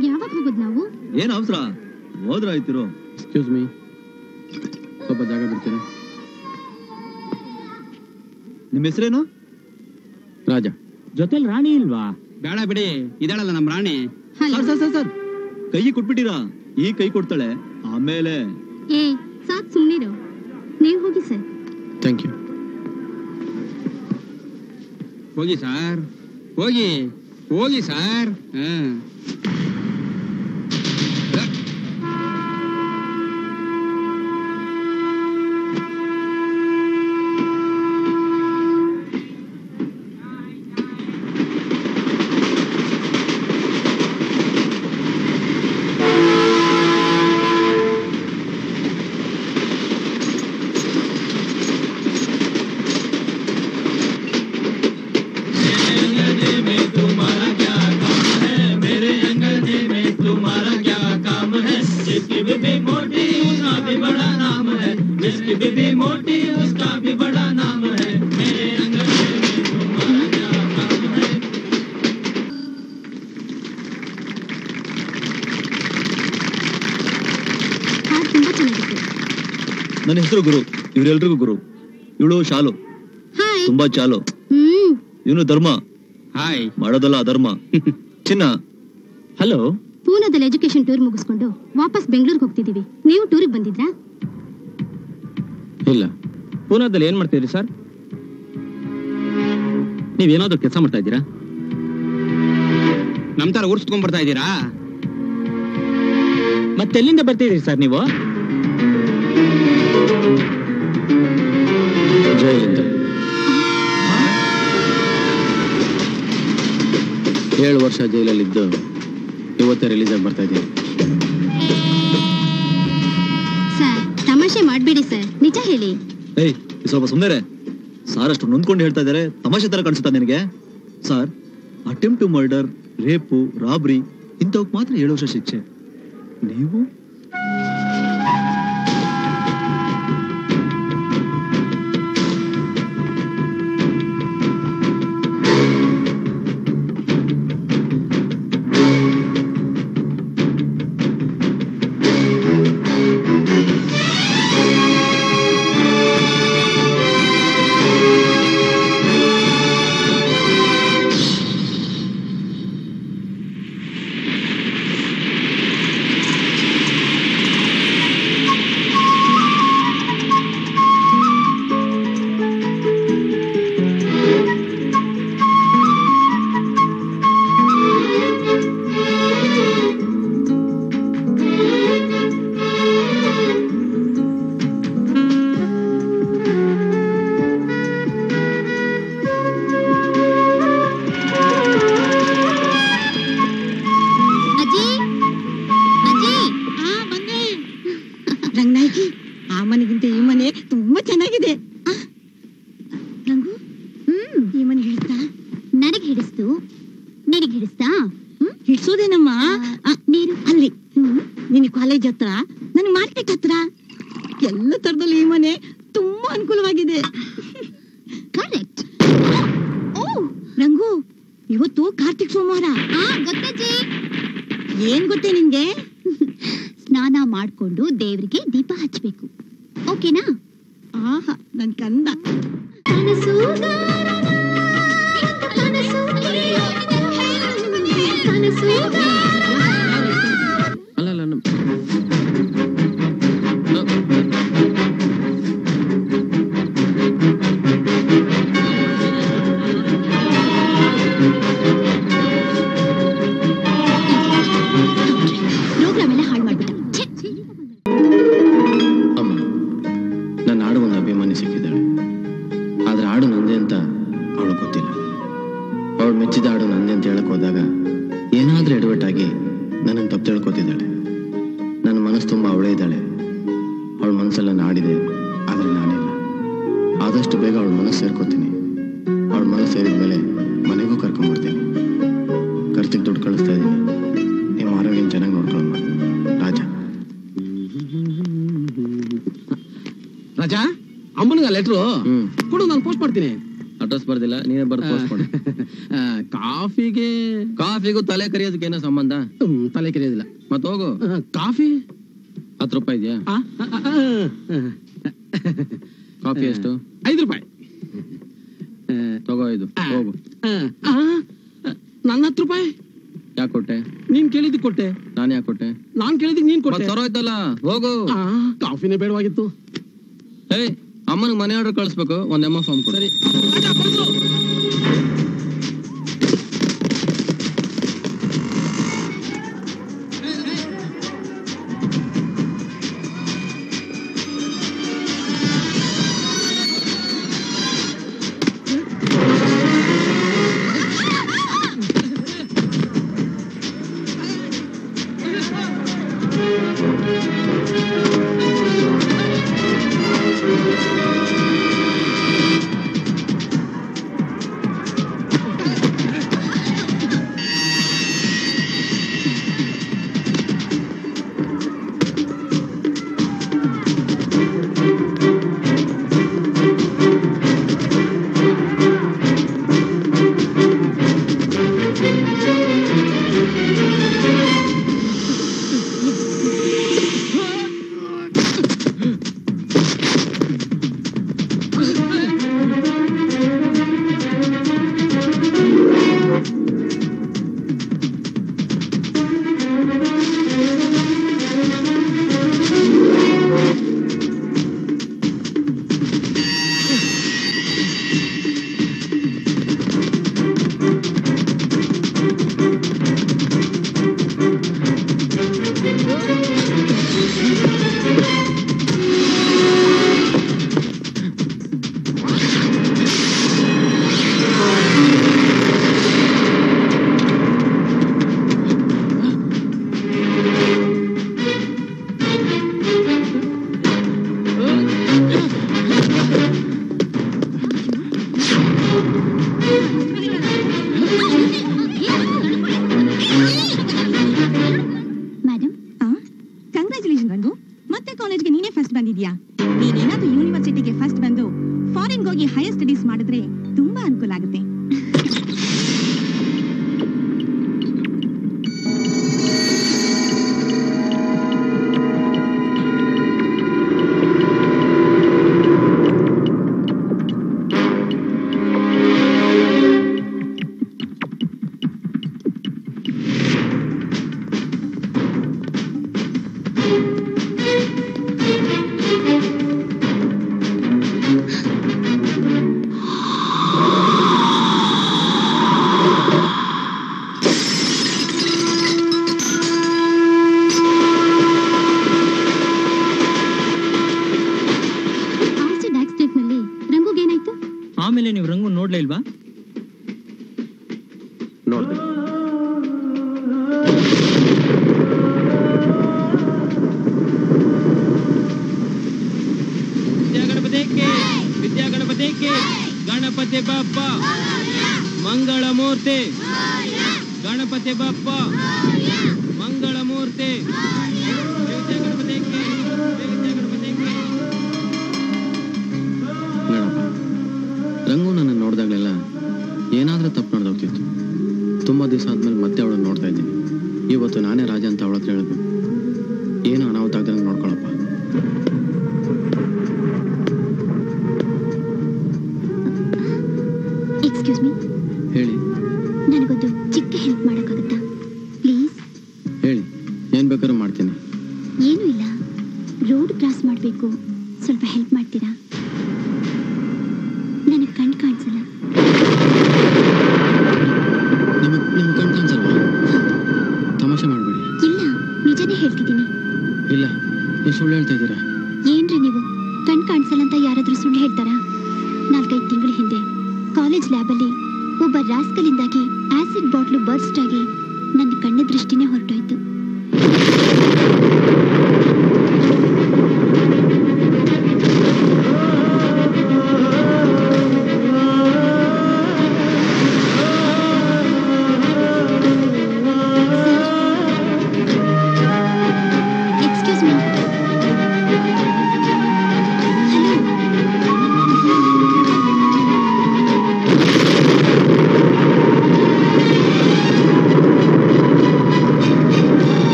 ಊರಿಗೆ ಯಾವಾಗ ಹೋಗೋದು ನಾವು? ಏನ್ ಅವಸರ, ಹೋದ್ರಾಯ್ತಿರೋ. ಎಕ್ಸ್ಕ್ಯೂಸ್ ಮೀ, ಸ್ವಲ್ಪ ಜಾಗ ಬಿಡ್ತೀರಾ? ನಿಮ್ಮ ಹೆಸರೇನು? ರಾಜ. ಜೊತೆಲಿ ರಾಣಿ ಇಲ್ವಾ? ಬೇಡ ಬಿಡಿ, ಇದಾಳಲ್ಲ ನಮ್ ರಾಣಿ. ಸರ್ ಕೈ ಕೊಟ್ಬಿಟ್ಟಿರಾ? ಈ ಕೈ ಕೊಡ್ತಾಳೆ, ಆಮೇಲೆ. ಏ ಸಾಕ್, ಸುಮ್ಮನಿರು. ನೀವು ಹೋಗಿ ಸರ್. Thank you. ಹೋಗಿ ಸರ್, ಹೋಗಿ ಹೋಗಿ ಸರ್. ನನ್ನ ಹೆಸರು ಗುರು, ಇವರೆಲ್ರಿಗೂ ಗುರು. ಇವಳು ಶಾಲು, ತುಂಬಾ ಚಾಲು. ಇವನು ಧರ್ಮ, ಹಾಯ್. ಮಾಡೋದಲ್ಲ ಅಧರ್ಮ. ಚಿನ್ನ. ಹಲೋ. ಪೂನಾದಲ್ಲಿ ಎಜುಕೇಶನ್ ಟೂರ್ ಮುಗಿಸ್ಕೊಂಡು ವಾಪಸ್ ಬೆಂಗಳೂರಿಗೆ ಹೋಗ್ತಿದೀವಿ. ನೀವು ಟೂರಿಗೆ ಬಂದಿದ್ರಾ? ಇಲ್ಲ. ಪೂನಾದಲ್ಲಿ ಏನ್ ಮಾಡ್ತಿದ್ರಿ ಸರ್? ನೀವೇನಾದ್ರೂ ಕೆಲಸ ಮಾಡ್ತಾ ಇದ್ದೀರಾ? ನಮ್ ತರ ಊರ್ಸ್ಕೊಂಡ್ ಬರ್ತಾ ಇದ್ದೀರಾ? ಮತ್ತೆಲ್ಲಿಂದ ಬರ್ತಿದ್ದೀರಿ ಸರ್ ನೀವು? ಜೈಲಿಂದ 7 ವರ್ಷ ಜೈಲಲ್ಲಿದ್ದು ಇವತ್ತೇ ರಿಲೀಸ್ ಆಗಿ ಬರ್ತಾ ಇದ್ದೀನಿ. ಸರ್ ತಮಾಷೆ ಮಾಡ್ಬೇಡಿ ಸರ್, ನಿಜ ಹೇಳಿ. ಏಯ್ ಸ್ವಲ್ಪ ಸುಮ್ಮನೆ. ಸಾರ್ ಅಷ್ಟು ನೊಂದ್ಕೊಂಡು ಹೇಳ್ತಾ ಇದಾರೆ, ತಮಾಷೆ ತರ ಕಾಣಿಸುತ್ತಾ ನಿನಗೆ? Sir, attempt to murder, rape, robbery ಇಂಥವಕ್ಕೆ ಮಾತ್ರ 7 ವರ್ಷ ಶಿಕ್ಷೆ. ನೀವು ಹಿಡ್ಸೋದೇನಮ್ಮ ನೀರು ಅಲ್ಲಿ ನಿನ್ನ ಕಾಲೇಜ್ ಹತ್ರ, ನನ್ನ ಮಾರ್ಕೆಟ್ ಹತ್ರ, ಎಲ್ಲ ತರದಲ್ಲಿ ಈ ಮನೆ ತುಂಬಾ ಅನುಕೂಲವಾಗಿದೆ. ಕರೆಕ್ಟ್. ಓ ರಂಗು, ಇವತ್ತು ಕಾರ್ತಿಕ್ ಸೋಮವಾರ. ಗೊತ್ತಜ್ಜಿ. ಏನ್ ಗೊತ್ತೇ ನಿನ್ಗೆ? ಸ್ನಾನ ಮಾಡ್ಕೊಂಡು ದೇವ್ರಿಗೆ ದೀಪ ಹಚ್ಬೇಕು, ಓಕೆನಾ? ಆಹಾ ನನ್ ಕಂದ. ಮೆಚ್ಚಿದ ಹಾಡು ನಂದೆ ಅಂತ ಹೇಳಕ್ ಹೋದಾಗ ಏನಾದ್ರೂ ಎಡವಟ್ಟಾಗಿ ನನ್ನನ್ನು ತಪ್ಪು ತಿಳ್ಕೊತಿದ್ದಾಳೆ. ನನ್ನ ಮನಸ್ಸು ತುಂಬ ಅವಳೇ ಇದ್ದಾಳೆ. ಅವಳ ಮನಸ್ಸೆಲ್ಲ ನಾಡಿದೆ, ಆದರೆ ನಾನಿಲ್ಲ. ಆದಷ್ಟು ಬೇಗ ಅವಳ ಮನಸ್ಸು ಸೇರ್ಕೋತೀನಿ. ಅವಳ ಮನಸ್ಸು ಸೇರಿದ ಮೇಲೆ ಮನೆಗೂ ಕರ್ಕೊಂಡ್ಬರ್ತೀನಿ. ಖರ್ಚಿಗೆ ದುಡ್ಡು ಕಳಿಸ್ತಾ ಇದ್ದೀನಿ. ನಿಮ್ಮ ಆರೋಗ್ಯ ಚೆನ್ನಾಗಿ ನೋಡ್ಕೊಳ್ಳಮ್ಮ. ರಾಜ. ರಾಜ, ಅಮ್ಮನಿಗೆ ಲೆಟ್ರು ಕೊಡು, ನಾನು ಪೋಸ್ಟ್ ಮಾಡ್ತೀನಿ. ಅಡ್ರೆಸ್ ಬರ್ದಿಲ್ಲ, ನೀನೇ ಬರ್ದು ಪೋಸ್ಟ್ ಮಾಡಿ. ಕಾಫಿಗೂ ತಲೆ ಕರಿಯೋದಕ್ಕೆ ಏನೋ ಸಂಬಂಧ? ತಲೆ ಕೆರೆಯೋದಿಲ್ಲ. ಮತ್ ಹೋಗು. ಕಾಫಿ 10 ರೂಪಾಯಿ ಇದೆಯಾ? ಕಾಫಿ ಎಷ್ಟು? 5 ರೂಪಾಯಿ. ತಗೋ 5. ಹೋಗು. ನನ್ನ 10 ರೂಪಾಯಿ ಯಾಕೆ ಕೊಟ್ಟೆ? ನೀನ್ ಕೇಳಿದ್ ಕೊಟ್ಟೆ. ನಾನು ಯಾಕೆ ಕೊಟ್ಟೆ? ನಾನ್ ಕೇಳಿದ್ ನೀನ್ ಕೊಟ್ಟೆ. ಸರೋಯ್ತಲ್ಲ, ಹೋಗು. ಕಾಫಿನೇ ಬೇಡವಾಗಿತ್ತು. ಏಯ್, ಅಮ್ಮನಿಗೆ ಮನೆ ಆರ್ಡರ್ ಕಳಿಸ್ಬೇಕು, ಒಂದ್ ಎಮ್ಮ ಫಾರ್ಮ್ ಕೊಡಿ. ನೀನೇನಾದ್ರೂ ಯೂನಿವರ್ಸಿಟಿಗೆ ಫಸ್ಟ್ ಬಂದು ಫಾರಿನ್ ಹೋಗಿ ಹೈಯರ್ ಸ್ಟಡೀಸ್ ಮಾಡಿದ್ರೆ ತುಂಬಾ ಅನುಕೂಲ ಆಗುತ್ತೆ. ಆಮೇಲೆ ನೀವು ರಂಗು ನೋಡ್ಲೇ ಇಲ್ವಾ? ನೋಡ್ದೆ. ವಿದ್ಯಾ ಗಣಪತಿಗೆ ಗಣಪತಿ ಬಪ್ಪ ಮಂಗಳ ಮೂರ್ತಿ, ಗಣಪತಿ ಬಪ್ಪ ಮಂಗಳ ಮೂರ್ತಿ. ರಂಗು ನನ್ನ ನೋಡಿದಾಗಲೆಲ್ಲ ಏನಾದ್ರೂ ತಪ್ಪು ನಡೆದೋಗ್ತಿತ್ತು. ತುಂಬಾ ದಿವಸ ಆದ್ಮೇಲೆ ಮತ್ತೆ ಅವಳನ್ನ ನೋಡ್ತಾ ಇದ್ದೀನಿ. ಇವತ್ತು ನಾನೇ ರಾಜ ಅಂತ ಅವಳ ಹತ್ರ ಹೇಳಿದ್ವಿ. ಏನು ಅನಾಹುತ ಆಗ್ದಂಗೆ ನೋಡ್ಕೊಳಪ್ಪ. Excuse me. ಹೇಳಿ. ನನಗೊಂದು ಚಿಕ್ಕ ಹೆಲ್ಪ್ ಮಾಡೋಕ್ಕಾಗುತ್ತಾ ಪ್ಲೀಸ್? ಹೇಳಿ, ಏನ್ ಬೇಕಾದ್ರೂ ಮಾಡ್ತೀನಿ. ಏನೂ ಇಲ್ಲ, ರೋಡ್ ಕ್ರಾಸ್ ಮಾಡಬೇಕು, ಸ್ವಲ್ಪ ಹೆಲ್ಪ್ ಮಾಡ್ತೀರಾ? ನನಗೆ ಕಣ್ ಕಾಣಿಸಲ್ಲ. ನಿಮ್ಗೆ ಕಣ್ ಕಾಣಿಸಲ್ವಾ? ತಮಾಷೆ ಮಾಡಬೇಡಿ. ಇಲ್ಲ, ನಿಜನೇ ಹೇಳ್ತಿದ್ದೀನಿ. ಇಲ್ಲ, ನೀವು ಸುಳ್ಳು ಹೇಳ್ತಾ ಇದ್ದೀರಾ. ಏನ್ರಿ ನೀವು, ಕಣ್ ಕಾಣಿಸಲ್ಲ ಅಂತ ಯಾರಾದ್ರೂ ಸುಳ್ಳು ಹೇಳ್ತಾರಾ? 4-5 ತಿಂಗಳ ಹಿಂದೆ ಕಾಲೇಜ್ ಲ್ಯಾಬಲ್ಲಿ ಒಬ್ಬ ರಾಸ್ಕಲಿಂದಾಗಿ ಆಸಿಡ್ ಬಾಟ್ಲು ಬರ್ಸ್ಟ್ ಆಗಿ ನನ್ನ ಕಣ್ಣ ದೃಷ್ಟಿನೇ ಹೊರಟೋಯ್ತು. Excuse me.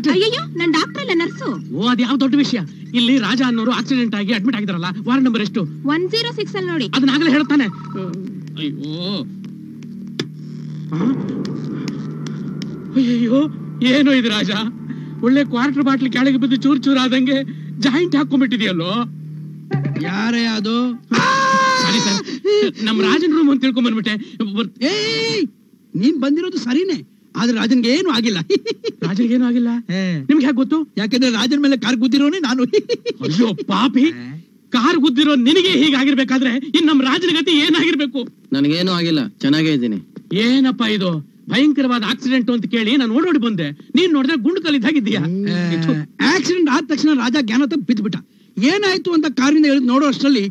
ಡಾಕ್ಟರ್ ಅಯ್ಯಯ್ಯೋ ನಾನ್ ಡಾಕ್ಟರ್ ಅಲ್ಲ ನರ್ಸು. ಓ ಅದ್ ಯಾವ ದೊಡ್ಡ ವಿಷಯ. ಇಲ್ಲಿ ರಾಜ ಅನ್ನೋರು ಆಕ್ಸಿಡೆಂಟ್ ಆಗಿ ಅಡ್ಮಿಟ್ ಆಗಿದಾರಲ್ಲ, ವಾರ್ಡ್ ನಂಬರ್ ಎಷ್ಟು? 106 ಅಲ್ಲಿ ನೋಡಿ. ಅದನ್ನಾಗಲೇ ಹೇಳ್ತಾನೆ. ಅಯ್ಯೋ ಅಯ್ಯಯ್ಯೋ ಏನು ಇದು ರಾಜ, ಒಳ್ಳೆ ಕ್ವಾರ್ಟರ್ ಬಾಟ್ಲಿ ಕೆಳಗೆ ಬಿದ್ದು ಚೂರ್ ಚೂರ್ ಆದಂಗೆ ಜಾಯಿಂಟ್ ಹಾಕೊಂಡ್ಬಿಟ್ಟಿದೆಯಲ್ಲೋ. ಯಾರೇ ಅದು? ಸರಿ ಸರ್, ನಮ್ ರಾಜನ್ ರೂಮ್ ಅಂತ ತಿಳ್ಕೊಂಡ್ ಬಂದ್ಬಿಟ್ಟೆ. ಏಯ್ ನೀನ್ ಬಂದಿರೋದು ಸರಿನೇ, ಆದ್ರೆ ರಾಜನ್ಗೆ ಏನು ಆಗಿಲ್ಲ. ರಾಜನ್ಗೆ ಏನು ಆಗಿಲ್ಲ? ನಿಮ್ಗೆ ಹೇಗೆ ಗೊತ್ತು? ಯಾಕಂದ್ರೆ ರಾಜನ್ ಮೇಲೆ ಕಾರ್ ಗುದ್ದಿರೋನೆ ನಾನು. ಅಯ್ಯೋ ಪಾಪಿ, ಕಾರ್ ಗುದ್ದಿರೋ ನಿನಗೆ ಹೀಗಾಗಿರ್ಬೇಕಾದ್ರೆ ಇನ್ ನಮ್ ರಾಜನ ಗತಿ ಏನಾಗಿರ್ಬೇಕು? ನನಗೇನು ಆಗಿಲ್ಲ, ಚೆನ್ನಾಗೇ ಇದ್ದೀನಿ. ಏನಪ್ಪಾ ಇದು ಭಯಂಕರವಾದ ಆಕ್ಸಿಡೆಂಟ್ ಅಂತ ಕೇಳಿ ನಾನು ಓಡೋಡಿ ಬಂದೆ. ನೀನ್ ನೋಡಿದ್ರೆ ಗುಂಡು ಕಲಿದಾಗಿದ್ದೀಯಾ. ಆಕ್ಸಿಡೆಂಟ್ ಆದ ತಕ್ಷಣ ರಾಜ ಜ್ಞಾನ ತಪ್ಪಿ ಬಿದ್ದುಬಿಟ್ಟ. ಏನಾಯ್ತು ಅಂತ ಕಾರಿಂದ ಹೇಳಿದ್ ನೋಡೋ ಅಷ್ಟರಲ್ಲಿ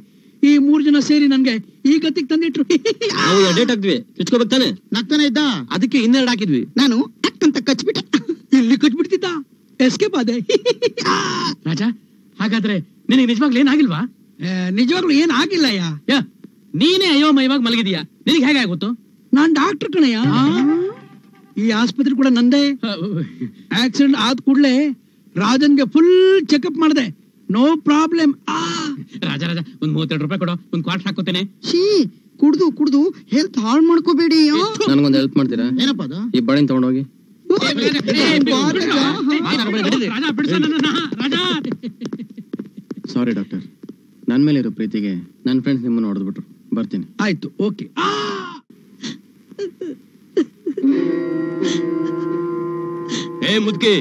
ಈ 3 ಜನ ಸೇರಿ ನನ್ಗೆ ಈ ಗತಿಗೆ ತಂದಿಟ್ರು. ಡೇಟ್ ಹಾಕ್ದ್ವಿ, ಕಿಚ್ಕೋಬೇಕು ತಾನೆ? ನಗ್ತಾನೆ ಇದ್ದ, ಅದಕ್ಕೆ 2 ಹಾಕಿದ್ವಿ. ನಾನು ಅಂತ ಕಚ್ಬಿಟ್ಟ. ಇಲ್ಲಿ ಕಚ್ಬಿಡ್ತಿದ್ದ, ಎಸ್ಕೇಪ್ ಆದೆ. ರಾಜ, ಹಾಗಾದ್ರೆ ನಿನಗೆ ನಿಜವಾಗ್ಲೂ ಏನಾಗಿಲ್ವಾ? ನಿಜವಾಗ್ಲೂ ಏನ್ ಆಗಿಲ್ಲ. ನೀನೇ ಅಯೋಮಯವಾಗಿ ಮಲಗಿದೀಯಾ, ನಿನಗೆ ಹೇಗೆ ಗೊತ್ತು? ನಾನ್ ಡಾಕ್ಟರ್ ಕಣಯ್ಯ. ಈ ಆಸ್ಪತ್ರೆ ಕೂಡ ನಂದೇ. ಆಕ್ಸಿಡೆಂಟ್ ಆದ ಕೂಡಲೇ ರಾಜನ್ಗೆ ಫುಲ್ ಚೆಕಪ್ ಮಾಡಿದೆ, ನೋ ಪ್ರಾಬ್ಲಮ್. ರಾಜ ರಾಜ ಒಂದ್ 32 ರೂಪಾಯಿ ಕೊಡೋ, ಒಂದ್ ಕ್ವಾರ್ಟರ್ ಹಾಕೋತೇನೆ. ಕುಡ್ದು ಕುಡ್ದು ಹೆಲ್ತ್ ಹಾಳು ಮಾಡ್ಕೋಬೇಡಿ. ನನಗೊಂದು ಹೆಲ್ಪ್ ಮಾಡ್ತೀರಾ? ಏನಪ್ಪ ಅದು? ಈ ಬಾಡಿನ ತಗೊಂಡೋಗಿ. ಸಾರಿ ಡಾಕ್ಟರ್, ನನ್ ಮೇಲೆ ಇರೋ ಪ್ರೀತಿಗೆ ನನ್ನ ಫ್ರೆಂಡ್ಸ್ ನಿಮ್ಮನ್ನು ಹೊಡೆದ್ಬಿಟ್ರು. ಬರ್ತೀನಿ. ಆಯ್ತು, ಓಕೆ. ಏ ಮುದ್ಕಿ,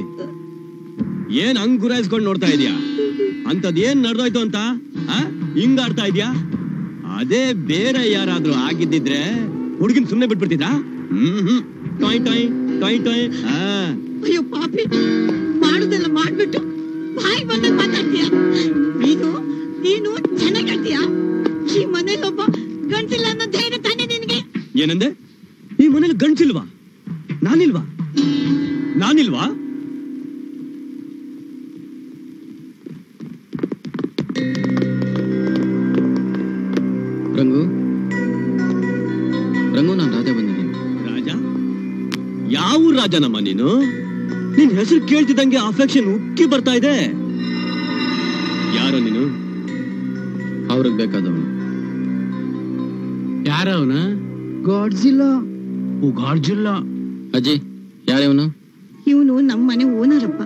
ಏನ್ ಹಂಗ್ ಗುರಾಯಿಸ್ಕೊಂಡ್ ನೋಡ್ತಾ ಇದೀಯಾ? ಅಂತದ್ ಏನ್ ನಡೆದೋಯ್ತು ಅಂತ ಹಿಂಗ್ ಆಡ್ತಾ ಇದ್ಯಾ? ಅದೇ ಬೇರೆ ಯಾರಾದ್ರೂ ಆಗಿದ್ದಿದ್ರೆ ಹುಡುಗಿನ ಸುಮ್ನೆ ಬಿಟ್ಬಿಡ್ತಿದ್ರಾ? ಟಾಯ್ ಟಾಯ್ ಟಾಯ್ ಟಾಯ್. ಅಯ್ಯೋ ಪಾಪಿ, ಮಾಡುದೆಲ್ಲ ಮಾಡ್ಬಿಟ್ಟು ಬಾಯಿ ಬಂದಾಗ ಮಾತಾಡ್ತೀಯ. ನೀನು ಚೆನ್ನಾಗಿರ್ತೀಯ. ಈ ಮನೇಲಿ ಒಬ್ಬ ಗಂಟಿಲ್ಲ ಅನ್ನೋ ಧೈರ್ಯ ತಾನೇ ನಿನ್ಗೆ? ಏನಂದೆ? ಈ ಮನೇಲಿ ಗಂಡ್ಸಿಲ್ವಾ? ನಾನಿಲ್ವಾ? ರಂಗು, ನಾನು ರಾಜ ಬಂದಿದ್ದೀನಿ. ರಾಜ? ಯಾವ ರಾಜನಮ್ಮ ನೀನು? ನಿನ್ ಹೆಸರು ಕೇಳ್ತಿದ್ದಂಗೆ ಅಫೆಕ್ಷನ್ ಉಕ್ಕಿ ಬರ್ತಾ ಇದೆ. ಯಾರೋ ನೀನು? ಅವ್ರಿಗೆ ಬೇಕಾದವನು. ಯಾರವನ? ಗಾಡ್ಜಿಲ್ಲಾ. ಓ ಗಾಡ್ಜಿಲ್ಲಾ. ಅಜ್ಜಿ, ಯಾರೇವನು? ಇವನು ನಮ್ಮ ಮನೆ ಓನರಪ್ಪ.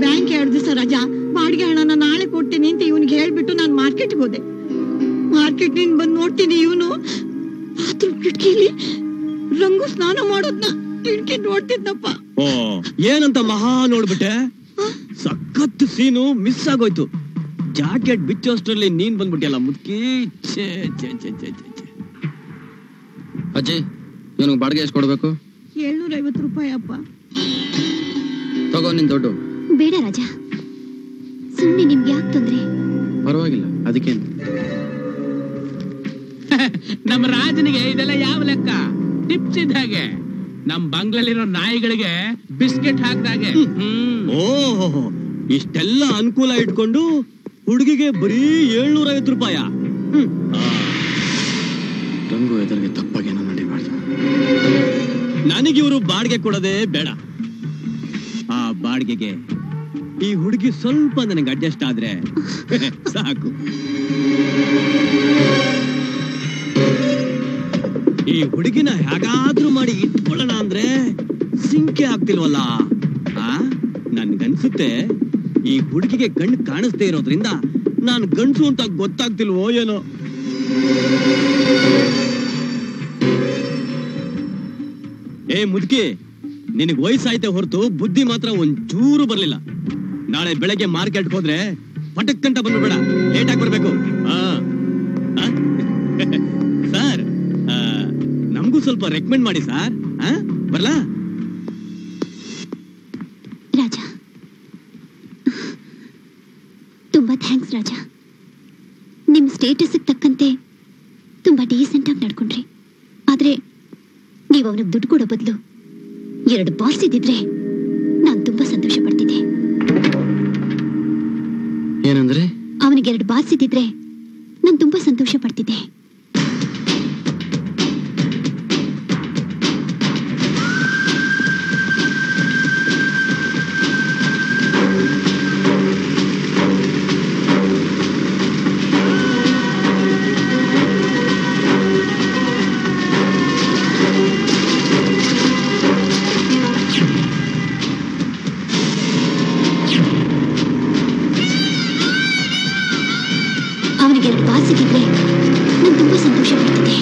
ಬ್ಯಾಂಕ್ 2 ದಿವಸ ರಜಾ, ಬಾಡಿಗೆ ಹಣನ ನಾಳೆ ಕೊಡ್ತೀನಿ ಅಂತ ಇವನಿಗೆ ಹೇಳ್ಬಿಟ್ಟು ನಾನು ಮಾರ್ಕೆಟ್ಗೆ ಹೋದೆ. ಮಾರ್ಕೆಟ್ ನಿಂದ ಬಂದು ನೋಡ್ತೀನಿ, ಇವನು ಬಾತ್ರೂಮ್ ಕಿಟಕಿಲಿ ರಂಗು ಸ್ನಾನ ಮಾಡೋದ್ನ ಕಿಟಕಿ ನೋಡ್ತಿದ್ನಪ್ಪ. ಓ, ಏನಂತ ಮಹಾ ನೋಡ್ಬಿಟ್ಟೆ? ಸಖತ್ ಸೀನು ಮಿಸ್ ಆಗೋಯ್ತು. ಜಾಕೆಟ್ ಬಿಚ್ಚೋಷ್ಟ್ರಲ್ಲಿ ನೀನ್ ಬಂದ್ಬಿಟ್ಟಿಯಲ್ಲ ಮುದ್ಕಿ. ಅಜ್ಜಿ, ಇವನಿಗೆ ಬಾಡಿಗೆ ಎಷ್ಟು ಕೊಡ್ಬೇಕು? 750 ರೂಪಾಯಿ ಅಪ್ಪ. ತಗೋ ನಿನ್ ದುಡ್ಡು. ಬೇಡ ರಾಜ, ಸುಮ್ಮನೆ ನಿಮ್ಗೆ ಯಾಕೆ ತೊಂದ್ರೆ? ಪರವಾಗಿಲ್ಲ, ಅದಕ್ಕೇನು. ನಮ್ಮ ರಾಜನಿಗೆ ಇದೆಲ್ಲ ಯಾವ ಲೆಕ್ಕ? ಟಿಪ್ಸ್ ಇದ್ದ ಹಾಗೆ. ನಮ್ ಬಂಗ್ಲಲ್ಲಿರೋ ನಾಯಿಗಳಿಗೆ ಬಿಸ್ಕೆಟ್ ಹಾಕ್ದಾಗೆ. ಓಹೋ, ಇಷ್ಟೆಲ್ಲ ಅನುಕೂಲ ಇಟ್ಕೊಂಡು ಹುಡುಗಿಗೆ ಬರೀ 750 ರೂಪಾಯ? ರಂಗು ಎದುರಿಗೆ ತಪ್ಪಾಗೇನೋ ನಡಿಬಾರ್ದು. ನನಗಿವರು ಬಾಡಿಗೆ ಕೊಡೋದೇ ಬೇಡ. ಆ ಬಾಡಿಗೆಗೆ ಈ ಹುಡುಗಿ ಸ್ವಲ್ಪ ನನಗೆ ಅಡ್ಜಸ್ಟ್ ಆದ್ರೆ ಸಾಕು. ಈ ಹುಡುಗಿನ ಹೇಗಾದ್ರೂ ಮಾಡಿ ಇಟ್ಕೊಳ್ಳೋಣ ಅಂದ್ರೆ ಸಿಂಕೆ ಆಗ್ತಿಲ್ವಲ್ಲ. ನನ್ಗನ್ಸುತ್ತೆ ಈ ಹುಡುಗಿಗೆ ಕಣ್ಣು ಕಾಣಿಸ್ದೇ ಇರೋದ್ರಿಂದ ನಾನು ಗಂಡಸು ಅಂತ ಗೊತ್ತಾಗ್ತಿಲ್ವೋ ಏನೋ. ಏ ಮುದುಕಿ, ನಿನಗ್ ವಯಸ್ಸಾಯ್ತೆ ಹೊರತು ಬುದ್ಧಿ ಮಾತ್ರ ಒಂಚೂರು ಬರ್ಲಿಲ್ಲ. ನಾಳೆ ಬೆಳಗ್ಗೆ ಮಾರ್ಕೆಟ್ ಹೋದ್ರೆ ಪಟಕ್ಕಂತ ಬಂದ್ಬೇಡ, ಲೇಟ್ ಆಗಿ ಬರ್ಬೇಕು. ಸರ್, ನಮಗೂ ಸ್ವಲ್ಪ ರೆಕಮೆಂಡ್ ಮಾಡಿ ಸರ್. ಬರ್ಲಾ? ರಾಜ, ತುಂಬಾ ಥ್ಯಾಂಕ್ಸ್ ರಾಜ. ನಿಮ್ ಸ್ಟೇಟಸ್ ತಕ್ಕಂತೆ ತುಂಬಾ ಡೀಸೆಂಟ್ ಆಗಿ ನಡ್ಕೊಂಡ್ರಿ. ಆದ್ರೆ ನೀವು ಅವನಿಗೆ ದುಡ್ಡು ಕೊಡೋ ಬದಲು 2 ಬಾರ್ಸ್ ಇದ್ದಿದ್ರೆ ನಾನು ತುಂಬಾ ಸಂತೋಷ ಪಡ್ತಿದ್ದೆ. ಏನಂದ್ರೆ? ಅವನಿಗೆ 2 ಬಾರ್ಸ್ ಇದ್ದಿದ್ರೆ ನಾನು ತುಂಬಾ ಸಂತೋಷ ಪಡ್ತಿದ್ದೆ. ನನಗೆ ಬಾಸ್ ಸಿಕ್ಕಿದ್ರೆ ನಾನು ತುಂಬಾ ಸಂತೋಷ ಪಡ್ತಿದ್ದೆ.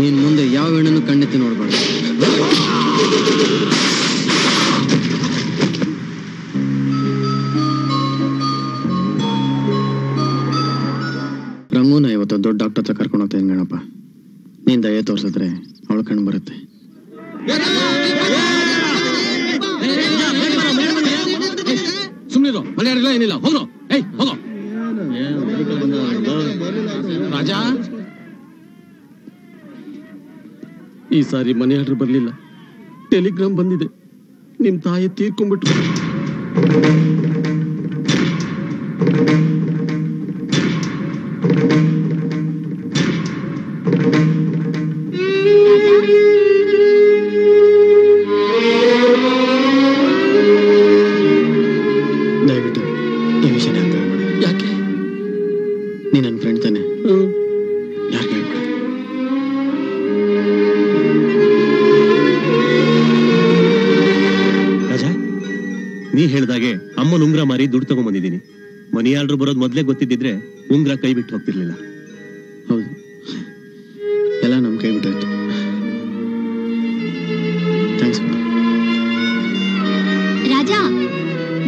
ನೀನ್ ಮುಂದೆ ಯಾವ ಹೆಣ್ಣನ್ನು ಕಣ್ಣೆತ್ತಿ ನೋಡ್ಬಾರ್ದು. ರಂಗೂನ ಇವತ್ತು ದೊಡ್ಡ ಡಾಕ್ಟರ್ ಹತ್ರ ಕರ್ಕೊಂಡು ಹೋಗ್ತಾ ಇದ್ದೀನಿ ಗಣಪ. ನೀನ್ ದಯ ತೋರ್ಸಿದ್ರೆ ಅವಳ ಕಣ್ಣು ಬರುತ್ತೆ. ಸುಮ್ಮನಿರು, ಮನೆಯಾರಿಲ್ಲ ಏನಿಲ್ಲ, ಹೋಗ್ರು. ಹೋಗೋ ರಾಜಾ. ಈ ಸಾರಿ ಮನೆ ಆರ್ಡರ್ ಬರ್ಲಿಲ್ಲ, ಟೆಲಿಗ್ರಾಮ್ ಬಂದಿದೆ. ನಿಮ್ ತಾಯಿ ತೀರ್ಕೊಂಡ್ಬಿಟ್ರು. ದಯವಿಟ್ಟು ಈ ವಿಷಯ ಯಾಕೆ? ನೀ ನನ್ನ ಫ್ರೆಂಡ್ ತಾನೆ, ಯಾಕೆ ಹೇಳ್ಬೇಡ. ರಾಜಾ, ನೀ ಹೇಳ್ದಾಗೆ ಅಮ್ಮನ ಉಂಗ್ರ ಮಾರಿ ದುಡ್ಡು ತಗೊಂಡ್ಬಂದಿದ್ದೀನಿ. ಮನಿ ಆರ್ಡರ್ ಬರೋದು ಮೊದ್ಲೇ ಗೊತ್ತಿದ್ದಿದ್ರೆ ಉಂಗ್ರ ಕೈ ಬಿಟ್ಟು ಹೋಗ್ತಿರ್ಲಿಲ್ಲ. ಹೌದು, ಎಲ್ಲ ನಮ್ ಕೈ ಬಿಟ್ಟಾಯ್ತು. ಥ್ಯಾಂಕ್ಸ್. ರಾಜಾ,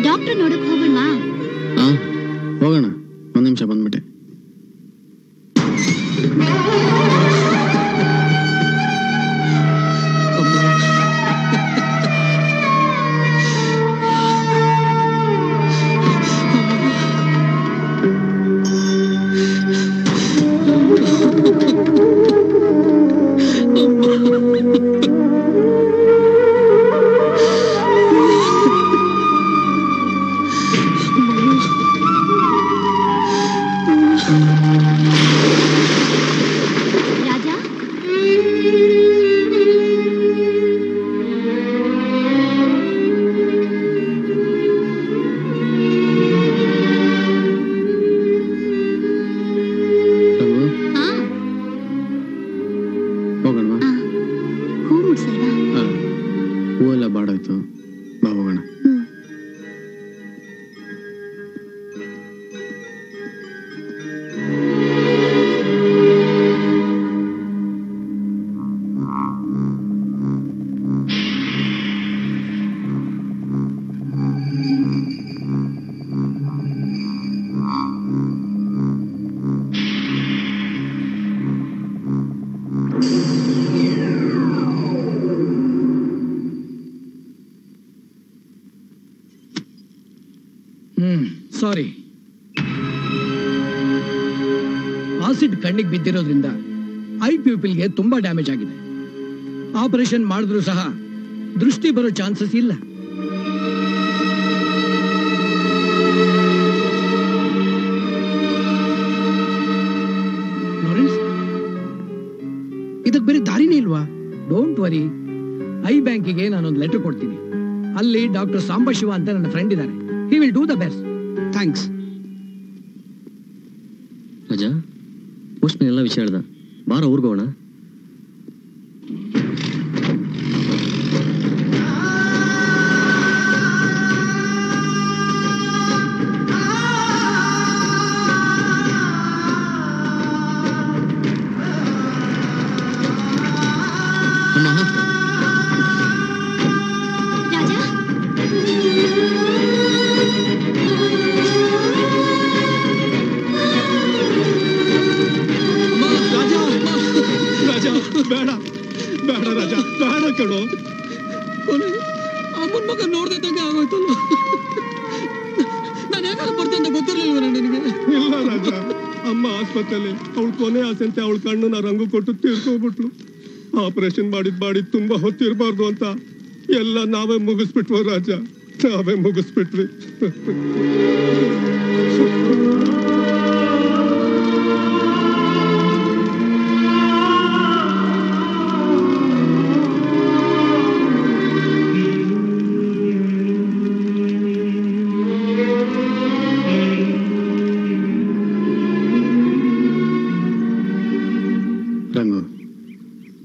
ಡಾಕ್ಟರ್ ನೋಡಕ್ ಹೋಗೋಣವಾ? ಹೋಗೋಣ. ಒಂದ್ ನಿಮಿಷ ಬಂದ್ಬಿಟ್ಟೆ. ಆಸಿಡ್ ಕಣ್ಣಿಗೆ ಬಿದ್ದಿರೋದ್ರಿಂದ ಐ ಪ್ಯೂಪಿಲ್ಗೆ ತುಂಬಾ ಡ್ಯಾಮೇಜ್ ಆಗಿದೆ. ಆಪರೇಷನ್ ಮಾಡಿದ್ರು ಸಹ ದೃಷ್ಟಿ ಬರೋ ಚಾನ್ಸಸ್ ಇಲ್ಲ. ಲಾರೆನ್ಸ್, ಇದಕ್ಕೆ ಬೇರೆ ದಾರಿನೇ ಇಲ್ವಾ? ಡೋಂಟ್ ವರಿ, ಐ ಬ್ಯಾಂಕಿಗೆ ನಾನೊಂದು ಲೆಟರ್ ಕೊಡ್ತೀನಿ. ಅಲ್ಲಿ ಡಾಕ್ಟರ್ ಸಾಂಬಶಿವ ಅಂತ ನನ್ನ ಫ್ರೆಂಡ್ ಇದ್ದಾರೆ. He will do the best. Thanks. Raja, post ಎಲ್ಲ ವಿಷಯ ಹೇಳ್ದ. ಬಾರ ಊರ್ಗೋಣ. ಅಮ್ಮನ ಮಗ ನೋಡ್ದಂಗೆ ಆಗೋಯ್ತಲ್ಲ. ನಾನು ಯಾಕಂದ್ರೆ ಬರ್ತೆ ಅಂತ ಗೊತ್ತಿರ್ಲಿಲ್ವ ನಿನಗೆ? ಇಲ್ಲ ರಾಜ, ಅಮ್ಮ ಆಸ್ಪತ್ರೆಯಲ್ಲಿ ಅವಳು ಕೊನೆ ಆಸೆಂತೆ ಅವಳ ಕಣ್ಣನ್ನ ರಂಗು ಕೊಟ್ಟು ತೀರ್ಕೋಬಿಟ್ಲು. ಆಪರೇಷನ್ ಮಾಡಿ ತುಂಬಾ ಹೊತ್ತಿರ್ಬಾರ್ದು ಅಂತ ಎಲ್ಲ ನಾವೇ ಮುಗಿಸ್ಬಿಟ್ವು ರಾಜ, ನಾವೇ ಮುಗಿಸ್ಬಿಟ್ವಿ. ರಂಗು,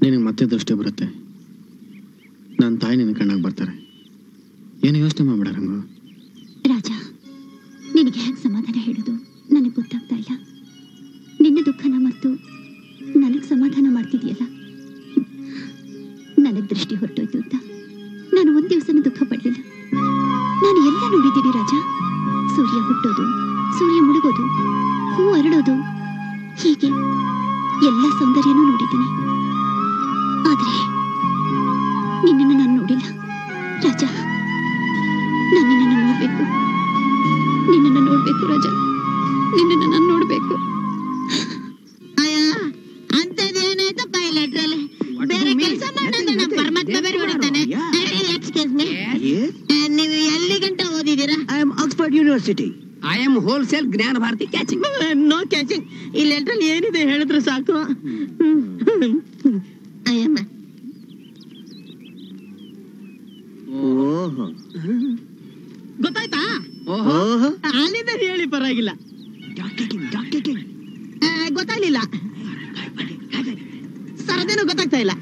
ನಿನಗೆ ಮತ್ತೆ ದೃಷ್ಟಿ ಬರುತ್ತೆ. ನನ್ನ ತಾಯಿ ನಿನ್ನ ಕಣ್ಣಾಗ ಬರ್ತಾರೆ. ಏನು ಯೋಚನೆ ಮಾಡ್ಬೇಡ ರಂಗು. ರಾಜ, ನಿನಗೆ ಹೇಗೆ ಸಮಾಧಾನ ಹೇಳೋದು ನನಗೆ ಗೊತ್ತಾಗ್ತಾ ಇಲ್ಲ. ನಿನ್ನ ದುಃಖನ ಮರೆತು ನನಗೆ ಸಮಾಧಾನ ಮಾಡ್ತಿದ್ಯಲ್ಲ. ನನಗೆ ದೃಷ್ಟಿ ಹೊರಟೋಯ್ತು ಅಂತ ನಾನು ಒಂದ್ ದಿವಸನೂ ದುಃಖ ಪಡ್ಲಿಲ್ಲ. ನಾನು ಎಲ್ಲ ನೋಡಿದ್ದೀನಿ ರಾಜ. ಸೂರ್ಯ ಹುಟ್ಟೋದು, ಸೂರ್ಯ ಮುಳುಗೋದು, ಹೂ ಅರಳೋದು, ಹೀಗೆ ಎಲ್ಲ ಸೌಂದರ್ಯನೂ ನೋಡಿದ್ದೀನಿ. ಆದ್ರೆ ನಿನ್ನನ್ನು ನಾನು ನೋಡಿಲ್ಲ ರಾಜ. ನಾನು ನಿನ್ನನ್ನು ನೋಡ್ಬೇಕು, ನಿನ್ನನ್ನು ನೋಡ್ಬೇಕು ರಾಜ, ನಿನ್ನನ್ನು ನಾನು ನೋಡ್ಬೇಕು. ಅಂತದೇನಾಯ್ತು ಪೈಲಟ್ರಲ್ಲಿ ಬೇರೆ ಕೆಲಸ ಮಾಡೋದು ಪರಮಾತ್ಮ ಬೇರೆ ಹೊಡಿತಾನೆ. ಎಕ್ಸ್ಕ್ಯೂಸ್ ಮೀ, ನೀವು ಎಲ್ಲಿ ಗಂಟ ಓದಿದ್ದೀರಾ? I am Oxford university. I am wholesale Jnana Bharathi catching. No catching. ಈ ಲೆಟ್ರಲ್ಲಿ ಏನಿದೆ ಹೇಳಿದ್ರೆ ಸಾಕು. ಅಯ್ಯಮ್ಮ, ಓಹೋ, ಗೊತ್ತಾಯ್ತಾ? ಓಹೋ, ಅಲ್ಲಿಂದ ಹೇಳಿ ಪರವಾಗಿಲ್ಲ. ಗೊತ್ತಾಗ್ಲಿಲ್ಲ, ಸರದೇನು ಗೊತ್ತಾಗ್ತಾ ಇಲ್ಲ.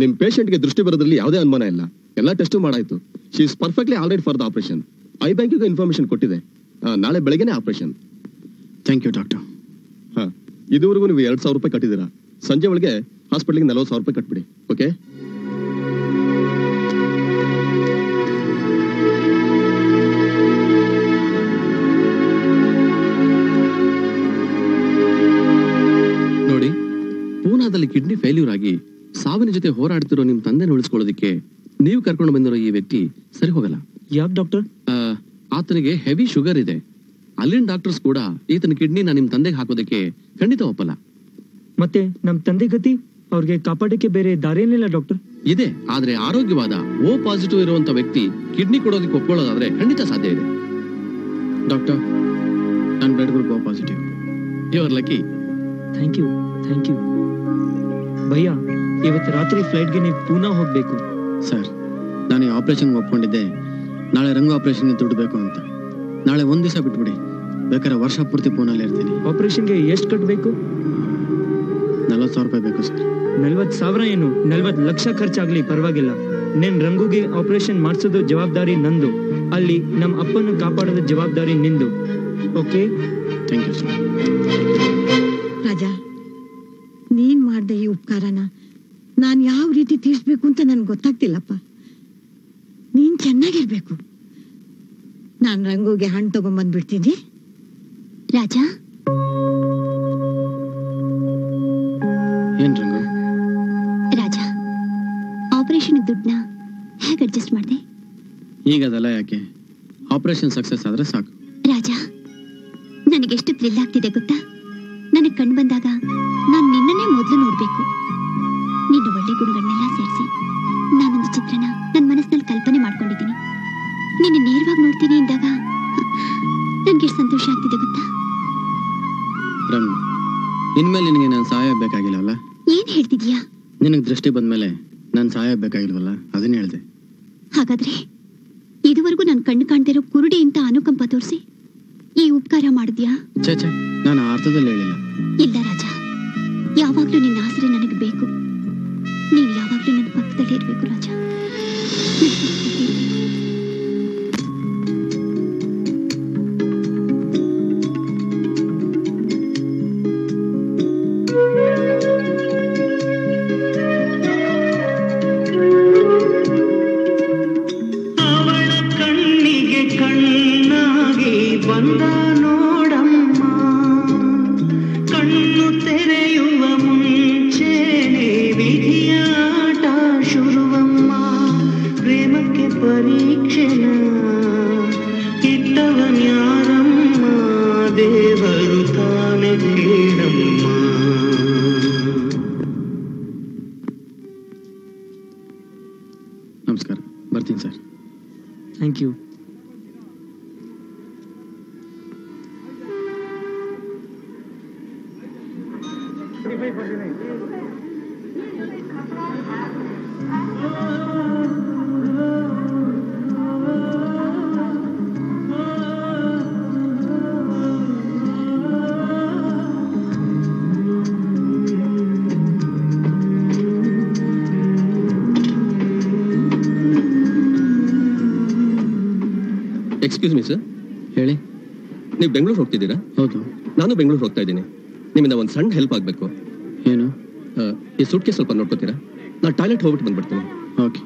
ನಿಮ್ ಪೇಷಂಟ್ಗೆ ದೃಷ್ಟಿ ಬರೋದ್ರಲ್ಲಿ ಯಾವುದೇ ಅನುಮಾನ ಇಲ್ಲ. ಎಲ್ಲ ಟೆಸ್ಟ್ ಮಾಡಾಯ್ತು. She is perfectly all right for the operation. ಐ ಬ್ಯಾಂಕಿಗೆ ಇನ್ಫಾರ್ಮೇಶನ್ ಕೊಟ್ಟಿದೆ. ನಾಳೆ ಬೆಳಗ್ಗೆನೆ ಆಪರೇಷನ್. Thank you doctor. ಇದುವರೆಗೂ ನೀವು 2,000 ರೂಪಾಯಿ ಕಟ್ಟಿದ್ದೀರಾ. ಸಂಜೆ ಒಳಗೆ ಹಾಸ್ಪಿಟಲ್ಗೆ 40,000 ರೂಪಾಯಿ ಕಟ್ಬಿಡಿ. ಓಕೆ? ನೋಡಿ, ಪೂನಾದಲ್ಲಿ ಕಿಡ್ನಿ ಫೇಲ್ಯೂರ್ ಆಗಿ ಸಾವಿನ ಜೊತೆ ಹೋರಾಡ್ತಿರೋ ನಿಮ್ ತಂದೆನ ಉಳಿಸ್ಕೊಳ್ಳೋದಕ್ಕೆ ನೀವು ಕರ್ಕೊಂಡು ಬಂದಿರೋ ಈ ವ್ಯಕ್ತಿ ಸರಿ ಹೋಗಲ್ಲ. ಯಾಕೆ ಡಾಕ್ಟರ್? ಆತನಿಗೆ ಹೆವಿ ಶುಗರ್ ಇದೆ. ಅಲ್ಲಿನ ಡಾಕ್ಟರ್ಸ್ ಕೂಡ ಈತನ ಕಿಡ್ನಿನ ನಿಮ್ ತಂದೆಗೆ ಹಾಕೋದಕ್ಕೆ ಖಂಡಿತ ಒಪ್ಪಲ್ಲ. ಮತ್ತೆ ನಮ್ ತಂದೆ ಗತಿ? ಅವ್ರಿಗೆ ಕಾಪಾಡಕ್ಕೆ ಬೇರೆ ದಾರಿಯೇನಿಲ್ಲ ಡಾಕ್ಟರ್? ಇದೆ, ಆದ್ರೆ ಆರೋಗ್ಯವಾದ ಓ ಪಾಸಿಟಿವ್ ಇರುವಂತ ವ್ಯಕ್ತಿ ಕಿಡ್ನಿ ಕೊಡೋದಕ್ಕೆ ಒಪ್ಕೊಳ್ಳೋದಾದ್ರೆ ಖಂಡಿತ ಸಾಧ್ಯ ಇದೆ. ಡಾಕ್ಟರ್, ನನ್ನ blood group O positive. Your lucky. Thank you, thank you. ಭಯ್ಯ, ಇವತ್ತು ರಾತ್ರಿ ಫ್ಲೈಟ್ಗೆ ನೀವು ಪೂನಾ ಹೋಗ್ಬೇಕು. ಸರ್, ನಾನು ಈ ಆಪರೇಷನ್ಗೆ ಒಪ್ಕೊಂಡಿದ್ದೆ ನಾಳೆ ರಂಗು ಆಪರೇಷನ್ಗೆ ದುಡ್ಡು ಬೇಕು ಅಂತ. ನಾಳೆ ಒಂದ್ ದಿವಸ ಬಿಟ್ಬಿಡಿ, ಬೇಕಾದ್ರೆ ವರ್ಷ ಪೂರ್ತಿ ಪೂನಲ್ಲಿ ಇರ್ತೀನಿ. ಆಪರೇಷನ್ಗೆ ಎಷ್ಟು ಕಟ್ಟಬೇಕು? 40,000 ರೂಪಾಯಿ ಬೇಕು ಸರ್. 40,000 ಏನು, 40 ಲಕ್ಷ ಖರ್ಚಾಗ್ಲಿ ಪರವಾಗಿಲ್ಲ. ನಿನ್ ರಂಗುಗೆ ಆಪರೇಷನ್ ಮಾಡಿಸೋದು ಜವಾಬ್ದಾರಿ ನಂದು. ಅಲ್ಲಿ ನಮ್ಮ ಅಪ್ಪನ ಕಾಪಾಡೋದು ಜವಾಬ್ದಾರಿ ನಿಂದು. Okay? Thank you sir. Raja, ನೀನ್ ಮಾಡ್ದೆ ಈ ಉಪಕಾರನ ನಾನು ಯಾವ ರೀತಿ ತೀರ್ಸ್ಬೇಕು ಅಂತ ನನ್ಗೆ ಗೊತ್ತಾಗ್ತಿಲ್ಲಪ್ಪ. ನೀನ್ ಚೆನ್ನಾಗಿರ್ಬೇಕು. ನಾನು ರಂಗುಗೆ ಹಣ್ಣು ತಗೊಂಡ್ಬಂದ್ಬಿಡ್ತೀನಿ. ರಾಜ, ಏನ್ ರಂಗು? ರಾಜ, ಆಪರೇಷನ್ ದುಡ್ಡನ್ನ ಹೇಗೆ ಅಡ್ಜಸ್ಟ್ ಮಾಡಿದೆ? ಈಗ ಅದೆಲ್ಲ ಯಾಕೆ? ಆಪರೇಷನ್ ಸಕ್ಸಸ್ ಆದ್ರೆ ಸಾಕು. ರಾಜ, ನನಗೆಷ್ಟು ಥ್ರಿಲ್ ಆಗ್ತಿದೆ ಗೊತ್ತಾ? ನನಗೆ ಕಂಡು ಬಂದಾಗ ನಾನು ನಿನ್ನನ್ನೇ ಮೊದಲು ನೋಡ್ಬೇಕು. ನಿನ್ನ ಒಳ್ಳೆ ಗುಣಗಳನ್ನೆಲ್ಲ ಸೇರಿಸಿ ನಾನೊಂದು ಚಿತ್ರನ ನನ್ನ ಮನಸ್ಸಿನಲ್ಲಿ ಕಲ್ಪನೆ ಮಾಡ್ಕೊಂಡಿದ್ದೀನಿ. ನಿನ್ನ ನೇರವಾಗಿ ನೋಡ್ತೀನಿ ಅಂದಾಗ ನನ್ಗೆ ಎಷ್ಟು ಸಂತೋಷ ಆಗ್ತಿದೆ ಗೊತ್ತಾ? ರಂಗು, ಇನ್ಮೇಲೆ ನಿನಗೆ ನಾನು ಸಹಾಯ ಬೇಕಾಗಿಲ್ಲವಲ್ಲ? ಏನ್ ಹೇಳ್ತಿದ್ಯಾ? ನಿನಗೆ ದೃಷ್ಟಿ ಬಂದ್ಮೇಲೆ ನಾನು ಸಹಾಯ ಬೇಕಾಗಿಲ್ವಲ್ಲ, ಅದನ್ನ ಹೇಳ್ದೆ. ಹಾಗಾದ್ರೆ ಇದುವರೆಗೂ ನಾನು ಕಣ್ಣು ಕಾಣ್ತಿರೋ ಕುರುಡಿ ಅಂತ ಅನುಕಂಪ ತೋರಿಸಿ ಈ ಉಪಕಾರ ಮಾಡಿದ್ಯಾ? ಛೇ, ನಾನು ಆ ಅರ್ಥದಲ್ಲಿ ಹೇಳಿಲ್ಲ. ಇಲ್ಲ ರಾಜ, ಯಾವಾಗ್ಲೂ ನಿನ್ನ ಆಸರೆ ನನಗೆ ಬೇಕು. ನೀನು ಯಾವಾಗ್ಲೂ ನನ್ನ ಪಕ್ಕದಲ್ಲಿ ಇರ್ಬೇಕು ರಾಜ. ಅವಳ ಕಣ್ಣಿಗೆ ಕಣ್ಣಾಗಿ ಬಂದ ನೋಡಮ್ಮ, ಕಣ್ಣು ತೆರೆಯುವ ಮುಂಚೆನೆ ವಿಧಿಯಾಟ ಶುರುವಮ್ಮ. ಪ್ರೇಮಕ್ಕೆ ಪರೀಕ್ಷೆನ ಇಟ್ಟವನ್ಯಾರಮ್ಮ, ದೇವರು ತಾನೇ ಕೇಳಮ್ಮ. ನಮಸ್ಕಾರ, ಬರ್ತೀನಿ sir. Thank you. Excuse me sir. ಹೇಳಿ. ನೀವು ಬೆಂಗಳೂರು ಹೋಗ್ತಿದ್ದೀರಾ? ಹೌದು. ನಾನು ಬೆಂಗಳೂರು ಹೋಗ್ತಾ ಇದ್ದೀನಿ. ನಿಮ್ಮಿಂದ ಒಂದು ಸಣ್ಣ ಹೆಲ್ಪ್ ಆಗಬೇಕು. ಏನು? ಈ ಸೂಟ್ಗೆ ಸ್ವಲ್ಪ ನೋಡ್ಕೋತೀರಾ? ನಾನು ಟಾಯ್ಲೆಟ್ ಹೋಗ್ಬಿಟ್ಟು ಬಂದ್ಬಿಡ್ತೀನಿ. ಓಕೆ.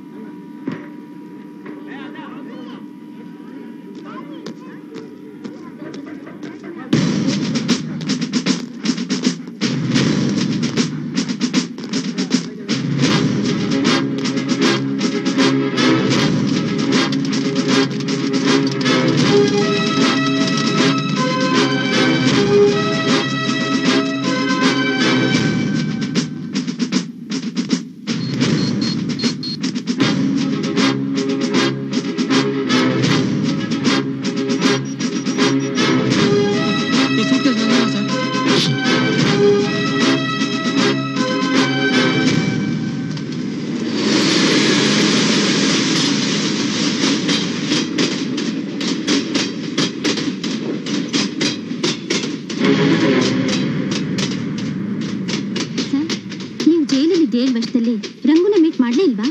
ನೀವು ಜೈಲಲ್ಲಿ ಜೈಲ್ ವರ್ಷದಲ್ಲಿ ರಂಗುನ ಮೀಟ್ ಮಾಡ್ಲೇ ಇಲ್ವಾ?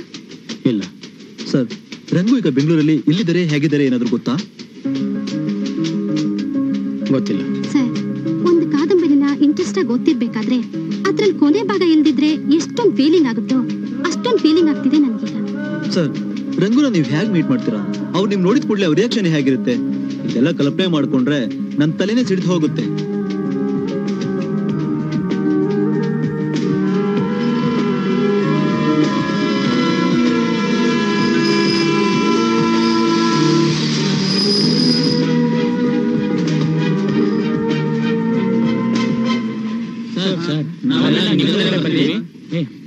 ಇಲ್ಲ ಸರ್, ರಂಗು ಈಗ ಬೆಂಗಳೂರಲ್ಲಿ ಎಲ್ಲಿದ್ದಾರೆ, ಹೇಗಿದ್ದಾರೆ ಏನಾದ್ರು ಗೊತ್ತಾ? ಗೊತ್ತಿಲ್ಲ ಸರ್, ಒಂದು ಕಾದಂಬರಿನ ಇಂಟ್ರೆಸ್ಟ್ ಆಗಿ ಓದ್ತಿರ್ಬೇಕಾದ್ರೆ ಅದ್ರಲ್ಲಿ ಕೊನೆ ಭಾಗ ಇಲ್ದಿದ್ರೆ ಎಷ್ಟೊಂದು ಫೀಲಿಂಗ್ ಆಗುತ್ತೋ ಅಷ್ಟೊಂದು ಫೀಲಿಂಗ್ ಆಗ್ತಿದೆ ನನ್ಗೀಗ. ಸರ್, ರಂಗುನ ನೀವು ಹೇಗೆ ಮೀಟ್ ಮಾಡ್ತೀರಾ? ಅವ್ರು ನಿಮ್ ನೋಡಿದ ಕೂಡಲೇ ಅವ್ರ ರಿಯಾಕ್ಷನ್ ಹೇಗಿರುತ್ತೆ? ಇದೆಲ್ಲ ಕಲ್ಪನೆ ಮಾಡ್ಕೊಂಡ್ರೆ ನನ್ನ ತಲೆನೇ ಸಿಡಿದು ಹೋಗುತ್ತೆ.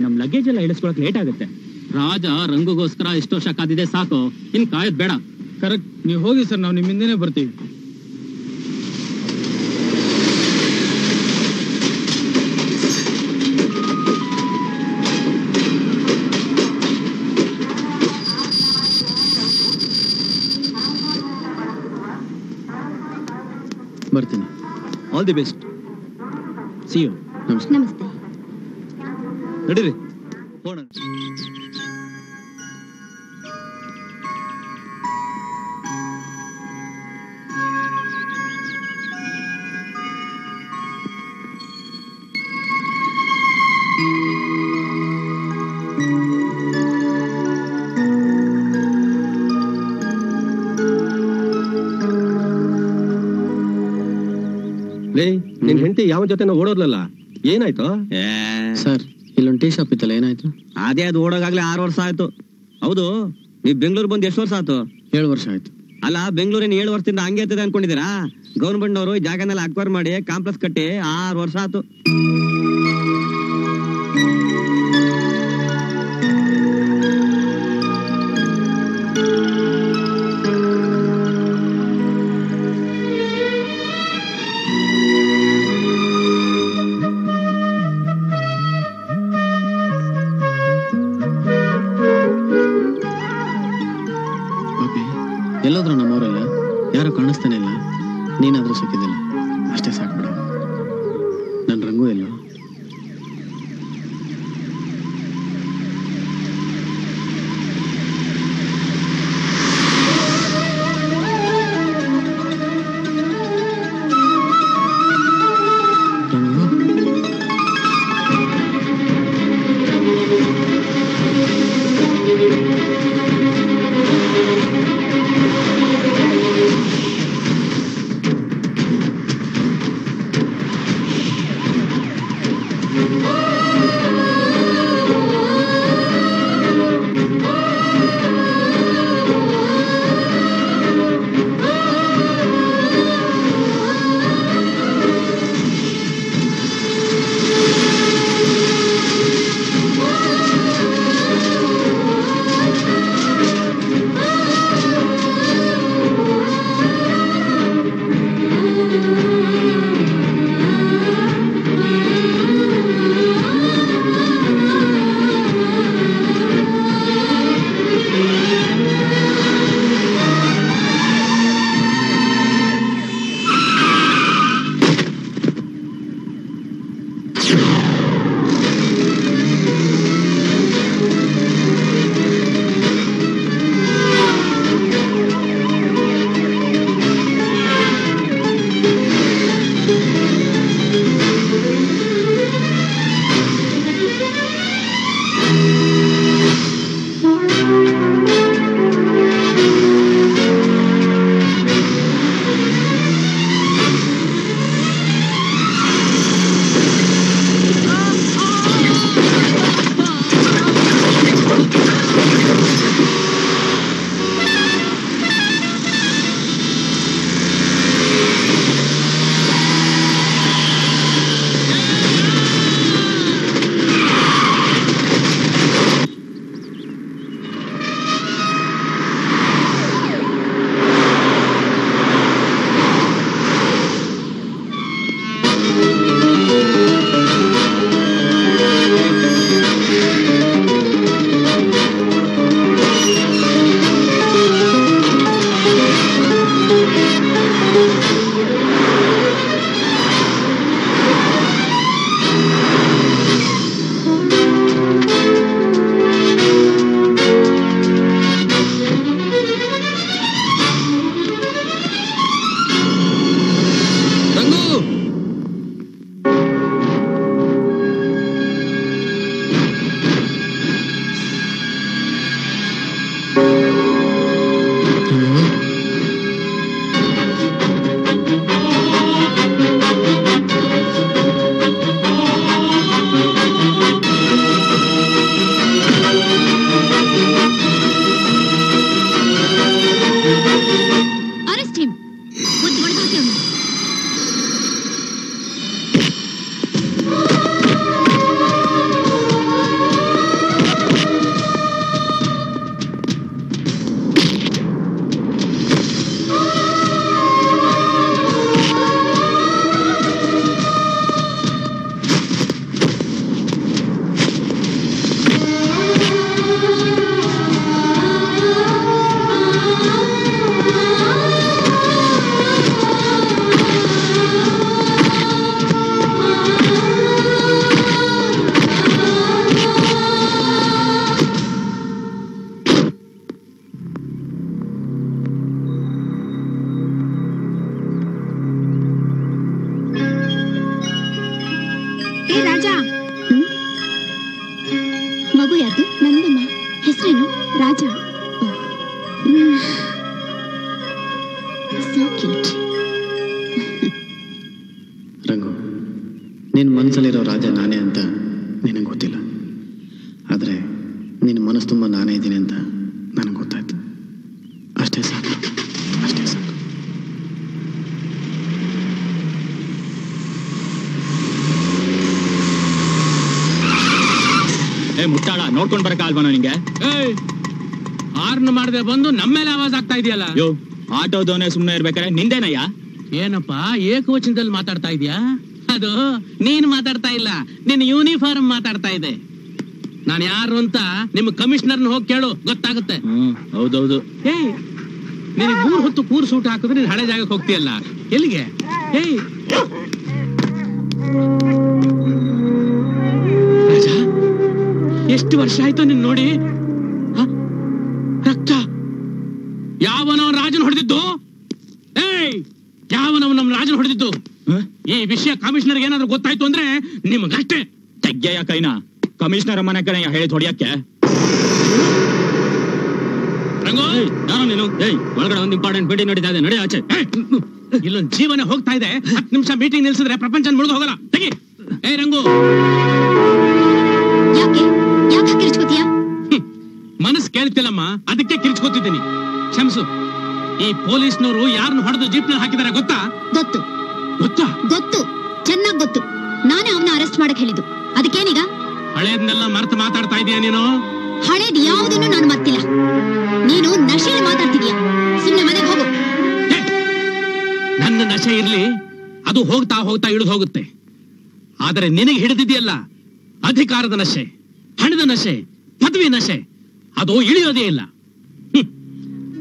ನಮ್ ಲಗೇಜ್ ಎಲ್ಲ ಇಳಿಸ್ಕೊಳಕ್ ಲೇಟ್ ಆಗುತ್ತೆ. ರಾಜ ರಂಗುಗೋಸ್ಕರ ಇಷ್ಟು ವರ್ಷ ಕಾದಿದೆ, ಸಾಕು, ಇನ್ ಕಾಯದ್ ಬೇಡ. ಕರೆಕ್ಟ್. ನೀವು ಹೋಗಿ ಸರ್, ನಾವು ನಿಮ್ಮಿಂದನೇ ಬರ್ತೀವಿ. ಬರ್ತೀನಿ. All the best. See you. ನಮಸ್ತೆ. ನಮಸ್ತೆ. ನಡೀರಿ ಹೋಗೋಣ. ನಿನ್ ಹೆಂಡತಿ ಯಾವ ಜೊತೆ ಓಡೋದ್ಲಲ್ಲ, ಏನಾಯ್ತು? ಸರ್ ಇಲ್ಲೊಂದು ಟೀ ಶಾಪ್ ಇತ್ತಲ್ಲ, ಏನಾಯ್ತು? ಅದೇ ಅದು ಓಡೋಗಾಗ್ಲೇ 6 ವರ್ಷ ಆಯ್ತು. ಹೌದು, ನೀವ್ ಬೆಂಗಳೂರು ಬಂದು ಎಷ್ಟು ವರ್ಷ ಆಯ್ತು? 7 ವರ್ಷ ಆಯ್ತು. ಅಲ್ಲ, ಬೆಂಗಳೂರಿನ 7 ವರ್ಷದಿಂದ ಹಂಗೆ ಇರ್ತದೆ ಅನ್ಕೊಂಡಿದ್ದೀರಾ? ಗವರ್ಮೆಂಟ್ ನವರು ಈ ಜಾಗನೆಲ್ಲ ಅಕ್ವೈರ್ ಮಾಡಿ ಕಾಂಪ್ಲೆಕ್ಸ್ ಕಟ್ಟಿ 6 ವರ್ಷ ಆಯ್ತು. ಎಲ್ಲೋದ್ರು ನಮ್ಮವರೆಲ್ಲ ಯಾರು ಕಾಣಿಸ್ತಾನೆ ಇಲ್ಲ, ನೀನಾದ್ರೂ ಸಿಕ್ಕಿದಿಲ್ಲ, ಅಷ್ಟೇ ಸಾಕು ಬಿಡ. ನನ್ನ ರಂಗು ಎಲ್ಲೋ? ರಂಗು ನಿನ್ನ ಮನಸ್ಸಲ್ಲಿರೋ ರಾಜ ನಾನೇ ಅಂತ ನಿನಗೆ ಗೊತ್ತಿಲ್ಲ, ಆದರೆ ನಿನ್ನ ಮನಸ್ಸು ತುಂಬ ನಾನೇ ಇದ್ದೀನಿ ಅಂತ ನನಗೆ ಗೊತ್ತಾಯ್ತು. ಅಷ್ಟೇ ಸಾಕು, ಅಷ್ಟೇ ಸಾಕು. ಮುಟ್ಟಾಳ ನೋಡ್ಕೊಂಡ್ ಬರಕಾಲ್ವನೋ ನಿಂಗೆ? ಆರ್ನ್ ಮಾಡದೆ ಬಂದು ನಮ್ಮೇಲೆ ಆವಾಜ್ ಆಗ್ತಾ ಇದೆಯಲ್ಲ. ಯೋ, ಆಟೋದವನೇ ಸುಮ್ನೆ ಇರ್ಬೇಕಾರೆ ನಿಂದೇನಯ್ಯ? ಏನಪ್ಪಾ ಏಕವಚನದಲ್ಲಿ ಮಾತಾಡ್ತಾ ಇದೀಯಾ? ಅದು ನೀನ್ ಮಾತಾಡ್ತಾ ಇಲ್ಲ, ನಿನ್ ಯೂನಿಫಾರ್ಮ್ ಮಾತಾಡ್ತಾ ಇದೆ. ನಾನು ಯಾರು ಅಂತ ನಿಮ್ ಕಮಿಷನರ್ನ ಹೋಗಿ ಕೇಳು, ಗೊತ್ತಾಗುತ್ತೆ. ಹೌದೌದು. ಏಯ್, ನಿನಗೆ 3 ಹೊತ್ತು ಕೂರ್ ಸೂಟ್ ಹಾಕಿದ್ರೆ ನೀನ್ ಹಳೆ ಜಾಗಕ್ಕೆ ಹೋಗ್ತೀಯಲ್ಲ, ಎಲ್ಲಿಗೆ? ಏಯ್ ರಾಜ, ಎಷ್ಟು ವರ್ಷ ಆಯ್ತು ನಿನ್ ನೋಡಿ? ರಕ್ತ ಯಾವನೋ ರಾಜನ್ ಹೊಡೆದಿದ್ದು? ಏಯ್, ಯಾವನವ ನಮ್ ರಾಜನ್ ಹೊಡೆದಿದ್ದು? ಈ ವಿಷಯ ಕಮಿಷನರ್ಗೆ ಏನಾದ್ರು ಗೊತ್ತಾಯ್ತು ಅಂದ್ರೆ ನಿಮಗಷ್ಟೇ. ತೆಗ್ಗೆಯ ಕೈನ ಕಮಿಷನರ್ ಮನೆ ಕಡೆ ಹೇಳಿ ಹೊಡಿಯಕ್ಕೆ. ಯಾರೋ ನೀನು? ಒಳಗಡೆ ಒಂದು ಇಂಪಾರ್ಟೆಂಟ್ ಮೀಟಿಂಗ್ ನಡೀತಾ ಇದೆ, ನಡಿ ಆಚೆ. ಇಲ್ಲೊಂದು ಜೀವನ ಹೋಗ್ತಾ ಇದೆ, 10 ನಿಮಿಷ ಮೀಟಿಂಗ್ ನಿಲ್ಸಿದ್ರೆ ಪ್ರಪಂಚ ಮುಳುಗ ಹೋಗಲ್ಲ. ತೆಗಿ. ಏ ರಂಗು, ಯಾಕೆ ಕಿರ್ಚ್ಕೋತೀಯಾ? ಮನಸ್ಸು ಕೇಳ್ತಿಲ್ಲಮ್ಮ, ಅದಕ್ಕೆ ಕಿರ್ಚ್ಕೋತಿದ್ದೀನಿ. ಕ್ಷಮಿಸು. ಈ ಪೊಲೀಸ್ನವರು ಯಾರನ್ನ ಹೊಡೆದು ಜೀಪ್ನಲ್ಲಿ ಹಾಕಿದಾರೆ ಗೊತ್ತಾ? ಗೊತ್ತು. ಗೊತ್ತಾ? ಗೊತ್ತು, ಚೆನ್ನಾಗ್ ಗೊತ್ತು. ನಾನೇ ಅವನ್ನ ಅರೆಸ್ಟ್ ಮಾಡಕ್ ಹೇಳಿದ್ದು. ಅದಕ್ಕೇನೀಗ? ಹಳೇದನ್ನೆಲ್ಲ ಮರೆತು ಮಾತಾಡ್ತಾ ಇದೀಯ ನೀನು? ಹಳೇದ್ ಯಾವುದನ್ನು ನಾನು ಮರ್ತಿಲ್ಲ. ನೀನು ನಶೆಯಲ್ಲಿ ಮಾತಾಡ್ತಿದೀಯ. ಸುಮ್ಮನೆ ಮನೆಗೆ ಹೋಗು. ನನ್ನ ನಶೆ ಇರ್ಲಿ, ಅದು ಹೋಗ್ತಾ ಹೋಗ್ತಾ ಇಳಿದು ಹೋಗುತ್ತೆ. ಆದರೆ ನಿನಗೆ ಹಿಡಿದಿದೆಯಲ್ಲ ಅಧಿಕಾರದ ನಶೆ, ಹಣದ ನಶೆ, ಪದವಿ ನಶೆ, ಅದು ಇಳಿಯೋದೇ ಇಲ್ಲ.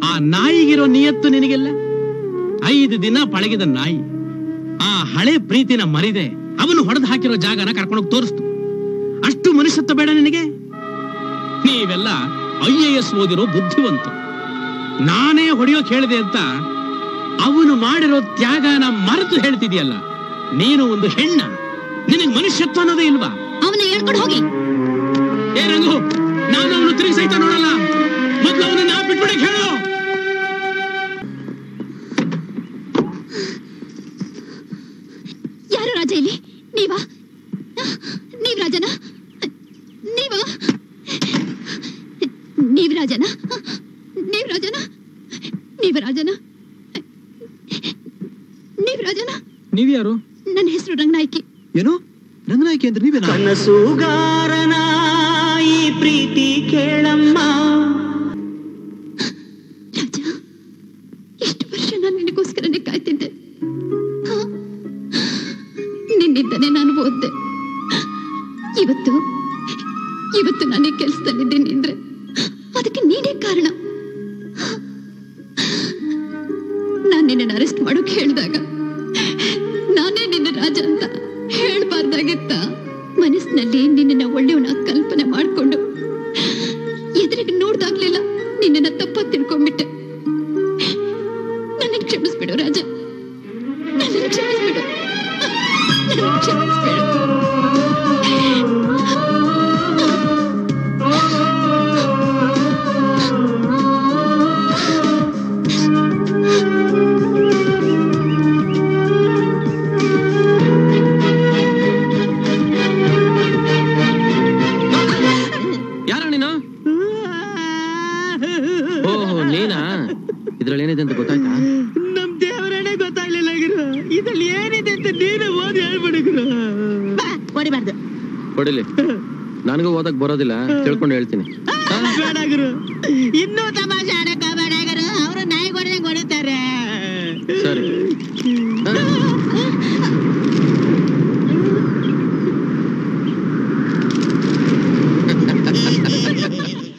ಆ ನಾಯಿಗಿರೋ ನಿಯತ್ತು ನಿನಗೆಲ್ಲ. 5 ದಿನ ಪಳಗಿದ ನಾಯಿ ಆ ಹಳೆ ಪ್ರೀತಿನ ಮರಿದೆ ಅವನು ಹೊಡೆದು ಹಾಕಿರೋ ಜಾಗನ ಕರ್ಕೊಂಡೋಗಿ ತೋರಿಸ್ತು. ಅಷ್ಟು ಮನುಷ್ಯತ್ವ ಬೇಡ ನಿನಗೆ? ನೀವೆಲ್ಲ IAS ಓದಿರೋ ಬುದ್ಧಿವಂತ. ನಾನೇ ಹೊಡೆಯೋಕ್ ಹೇಳಿದೆ ಅಂತ ಅವನು ಮಾಡಿರೋ ತ್ಯಾಗನ ಮರೆತು ಹೇಳ್ತಿದ್ಯಲ್ಲ. ನೀನು ಒಂದು ಹೆಣ್ಣ, ನಿನಗೆ ಮನುಷ್ಯತ್ವ ಅನ್ನೋದೇ ಇಲ್ವಾ? ಅವನ ಹೇಳ್ಕೊಂಡು ಹೋಗಿ. ಏ ರಂಗು, ನಾನು ಅವನು ತಿರುಗಿ ಸಹಿತ ನೋಡಲ್ಲ. ಮೊದ್ಲು ಅವನನ್ನ ಬಿಟ್ಬಿಡಕ್ ಹೇಳು. ಯಾರು ರಾಜ ಇಲ್ಲಿ? ನೀವಾ? ನೀವ್ ರಾಜನ? ನೀವ? ನೀವ್ ರಾಜನ? ನೀವ್ ರಾಜನ? ನೀವ್ ರಾಜನ? ನೀವ್ ರಾಜನ? ನೀವ್ಯಾರು? ನನ್ನ ಹೆಸರು ರಂಗನಾಯ್ಕಿ. ಏನು ರಂಗನಾಯ್ಕಿ ಅಂದ್ರೆ ನೀವೇನಾ? ಕನಸುಗಾರನ ಈ ಪ್ರೀತಿ ಕೇಳಮ್ಮ. ರಾಜ, ಎಷ್ಟು ವರ್ಷ ನಾನು ನಿನಗೋಸ್ಕರನೇ ಕಾಯ್ತಿದ್ದೆ. ನಿನ್ನಿಂದನೇ ನಾನು ಓದ್ದೆ. ಇವತ್ತು ನಾನು ಈ ಕೆಲಸದಲ್ಲಿದ್ದೀನಿ ಅಂದ್ರೆ ಅದಕ್ಕೆ ನೀನೇ ಕಾರಣ. ನಾನು ನಿನ್ನನ್ನು ಅರೆಸ್ಟ್ ಮಾಡೋಕೆ ಹೇಳಿದಾಗ ನಾನೇ ನಿನ್ನ ರಾಜ ಅಂತ ಹೇಳ್ಬಾರ್ದಾಗಿತ್ತ? ಮನಸ್ಸಿನಲ್ಲಿ ನಿನ್ನ ಒಳ್ಳೆಯವನ ಕಲ್ಪನೆ ಮಾಡ್ಕೊಂಡು ಎದುರಿಗೆ ನೋಡ್ದಾಗ್ಲಿಲ್ಲ ನಿನ್ನ ತಪ್ಪಾಗಿ ತಿಳ್ಕೊಂಡ್ಬಿಟ್ಟೆ. ನನ್ನ ಕ್ಷಮಿಸ್ಬಿಡು ರಾಜ, ನನ್ನ ಕ್ಷಮಿಸ್ಬಿಡು, ನನ್ನ ಕ್ಷಮಿಸ್ಬಿಡು. ಇದ್ರಲ್ಲಿ ಏನಿದೆ ಅಂತ ಗೊತ್ತಾಯ್ತಾ? ನಮ್ ದೇವರೇ ಗೊತ್ತಾಗ್ಲಿಲ್ಲ ಗುರು. ಇದ್ರಲ್ಲಿ ಏನಿದೆ ಅಂತ ನೀನು ಓದಿ ಹೇಳ್ಬಿಡು ಗುರು. ಹೊಡಿಬಾರ್ದು. ಹೊಡಿಲಿ, ನನಗೂ ಓದಕ್ ಬರೋದಿಲ್ಲ, ತಿಳ್ಕೊಂಡು ಹೇಳ್ತೀನಿ. ಬೇಡ ಗುರು, ಇನ್ನೂ ತಮಾಷೆ ಆಡಕ್ ಬೇಡ ಗುರು. ಅವರು ನಾಯಿ ಹೊಡೆದಂಗ್ ಹೊಡಿತಾರೆ. ಸರಿ,